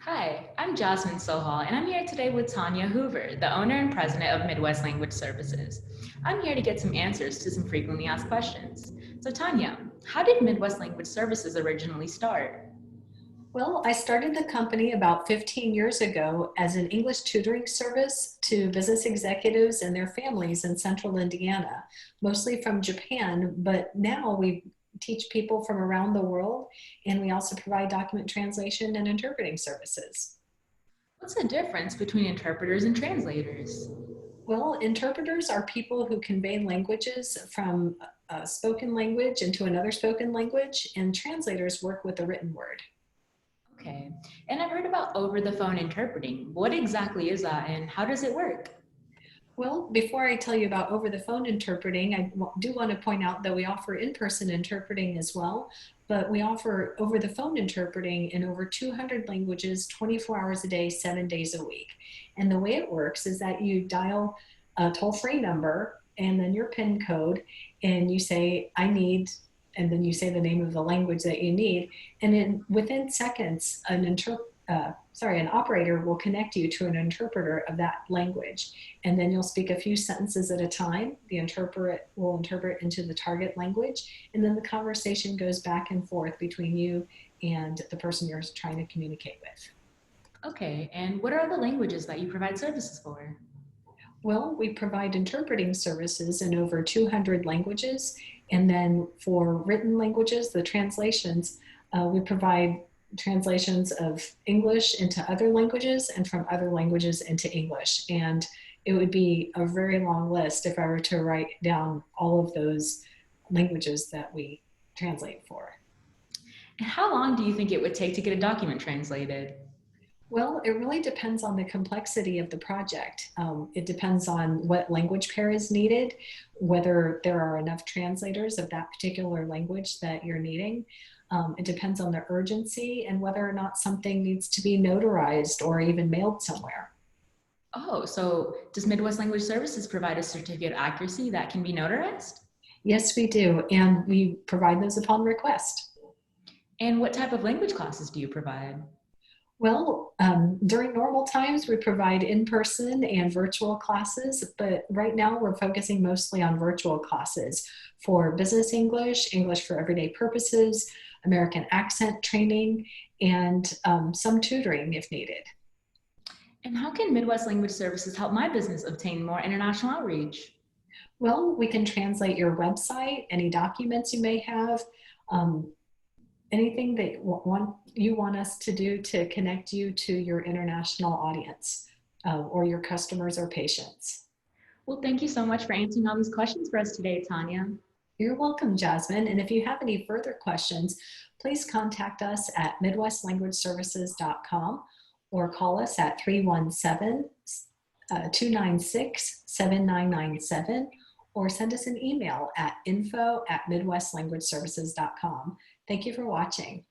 Hi, I'm Jasmine Sohal, and I'm here today with Tanya Hoover, the owner and president of Midwest Language Services. I'm here to get some answers to some frequently asked questions. So, Tanya, how did Midwest Language Services originally start? Well, I started the company about 15 years ago as an English tutoring service to business executives and their families in central Indiana, mostly from Japan, but now we teach people from around the world, and we also provide document translation and interpreting services. What's the difference between interpreters and translators? Well, interpreters are people who convey languages from a spoken language into another spoken language, and translators work with the written word. Okay, and I've heard about over the phone interpreting. What exactly is that, and how does it work? Well, before I tell you about over the phone interpreting, I do want to point out that we offer in-person interpreting as well, but we offer over the phone interpreting in over 200 languages, 24 hours a day, 7 days a week. And the way it works is that you dial a toll-free number and then your PIN code, and you say, I need, and then you say the name of the language that you need. And within seconds, an operator will connect you to an interpreter of that language. And then you'll speak a few sentences at a time. The interpreter will interpret into the target language. And then the conversation goes back and forth between you and the person you're trying to communicate with. Okay, and what are the languages that you provide services for? Well, we provide interpreting services in over 200 languages. And then for written languages, the translations, we provide translations of English into other languages and from other languages into English. And it would be a very long list if I were to write down all of those languages that we translate for. And how long do you think it would take to get a document translated? Well, it really depends on the complexity of the project. It depends on what language pair is needed, whether there are enough translators of that particular language that you're needing. It depends on the urgency and whether or not something needs to be notarized or even mailed somewhere. Oh, so does Midwest Language Services provide a certificate of accuracy that can be notarized? Yes, we do, and we provide those upon request. And what type of language classes do you provide? Well, during normal times, we provide in-person and virtual classes, but right now we're focusing mostly on virtual classes for business English, English for everyday purposes, American accent training, and some tutoring if needed. And how can Midwest Language Services help my business obtain more international outreach? Well, we can translate your website, any documents you may have, um, anything that you want us to do to connect you to your international audience or your customers or patients. Well, thank you so much for answering all these questions for us today, Tanya. You're welcome, Jasmine. And if you have any further questions, please contact us at midwestlanguageservices.com or call us at 317 296 7997 or send us an email at info@midwestlanguageservices.com. Thank you for watching.